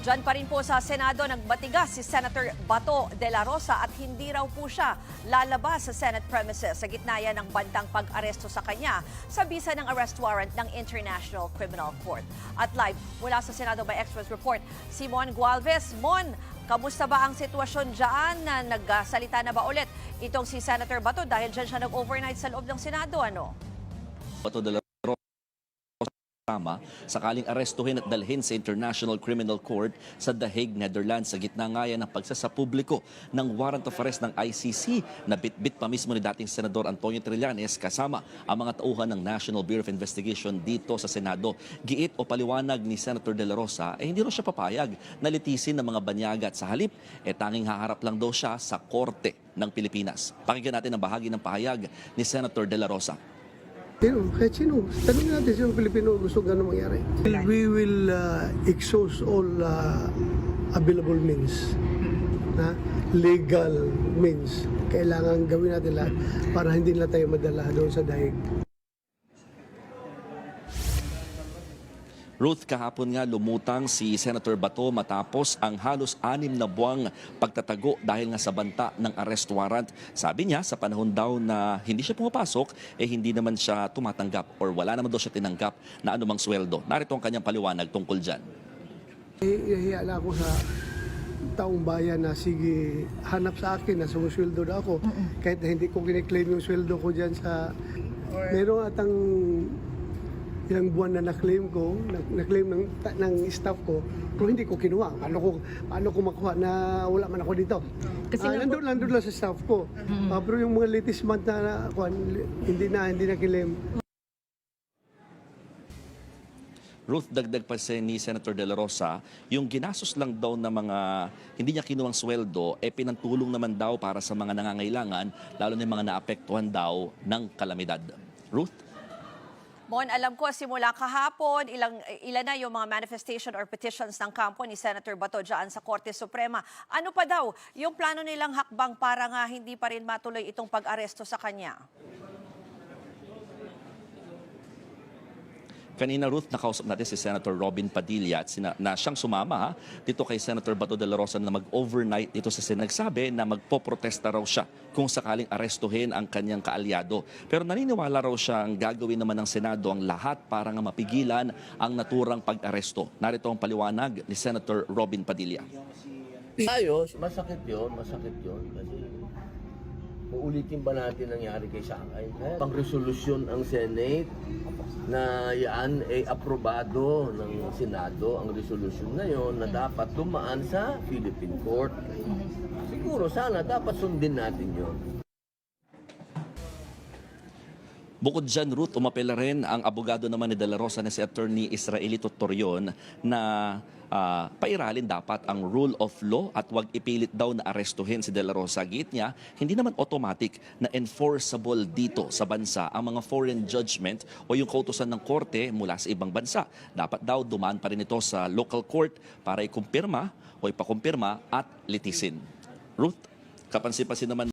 Diyan pa rin po sa Senado nagbatigas si Senator Bato de la Rosa at hindi raw po siya lalabas sa Senate premises sa gitna yan ng bantang pag-aresto sa kanya sa bisa ng arrest warrant ng International Criminal Court. At live mula sa Senado by Express Report, si Mon Gualvez. Mon, kamusta ba ang sitwasyon dyan? Nagsalita na ba ulit itong si Senator Bato dahil dyan siya nag-overnight sa loob ng Senado? Ano? Bato de la sakaling arestuhin at dalhin sa International Criminal Court sa The Hague, Netherlands sa gitna nga yan ng pagsasapubliko ng warrant of arrest ng ICC na bit-bit pa mismo ni dating Senador Antonio Trillanes kasama ang mga tauhan ng National Bureau of Investigation dito sa Senado. Giit o paliwanag ni Senator De La Rosa hindi raw siya papayag na litisin ng mga banyaga at sa halip tanging haharap lang daw siya sa Korte ng Pilipinas. Pakinggan natin ang bahagi ng pahayag ni Senator De La Rosa. Pero kahit sino, tanongin natin sino Pilipino gusto gano'ng mangyari. We will exhaust all available means, legal means. Kailangan gawin natin lahat para hindi na tayo madala doon sa daig. Ruth, kahapon nga lumutang si Senator Bato matapos ang halos 6 na buwang pagtatago dahil nga sa banta ng arrest warrant. Sabi niya sa panahon daw na hindi siya pumapasok, hindi naman siya tumatanggap or wala naman daw siya tinanggap na anumang sweldo. Narito ang kanyang paliwanag tungkol dyan. Ihiya na ako sa taong bayan na sige, hanap sa akin na sumusweldo na ako. Kahit na hindi ko kiniklaim yung sweldo ko dyan sa... Meron atang ilang buwan na na-claim ko, na-claim ng staff ko, pero hindi ko kinuha. Paano ko makuha na wala man ako dito? Kasi nandun lang sa staff ko. Pero yung mga latest month na hindi na claim. Ruth, dagdag pa ni Senator De La Rosa, yung ginastos lang daw na mga hindi niya kinuwang sweldo, pinantulong naman daw para sa mga nangangailangan, lalo na yung mga naapektuhan daw ng kalamidad. Ruth? Mon, alam ko simula kahapon, ilan na yung mga manifestation or petitions ng kampo ni Senator Bato dyan sa Korte Suprema. Ano pa daw yung plano nilang hakbang para nga hindi pa rin matuloy itong pag-aresto sa kanya? Kanina, Ruth, nakausap natin si Senator Robin Padilla at na siyang sumama dito kay Senator Bato de la Rosa na mag-overnight dito sa Senado. Nagsabi na magpoprotesta raw siya kung sakaling arestuhin ang kanyang kaalyado. Pero naniniwala raw siyang gagawin naman ng Senado ang lahat para nga mapigilan ang naturang pag-aresto. Narito ang paliwanag ni Senator Robin Padilla. Ayos, masakit yun. Kasi uulitin ba natin nangyari kay Sakay? Pang resolusyon ang Senate na yan ay aprobado ng Senado ang resolusyon na yon na dapat dumaan sa Philippine Court. Siguro sana dapat sundin natin yon. Bukod dyan, Ruth, umapela rin ang abogado naman ni De La Rosa na si Attorney Israelito Torion na pairalin dapat ang rule of law at wag ipilit daw na arestuhin si De La Rosa. Git niya, hindi naman automatic na enforceable dito sa bansa ang mga foreign judgment o yung kautusan ng korte mula sa ibang bansa. Dapat daw dumaan pa rin ito sa local court para ikumpirma o ipakumpirma at litisin. Ruth, kapansin-pansin naman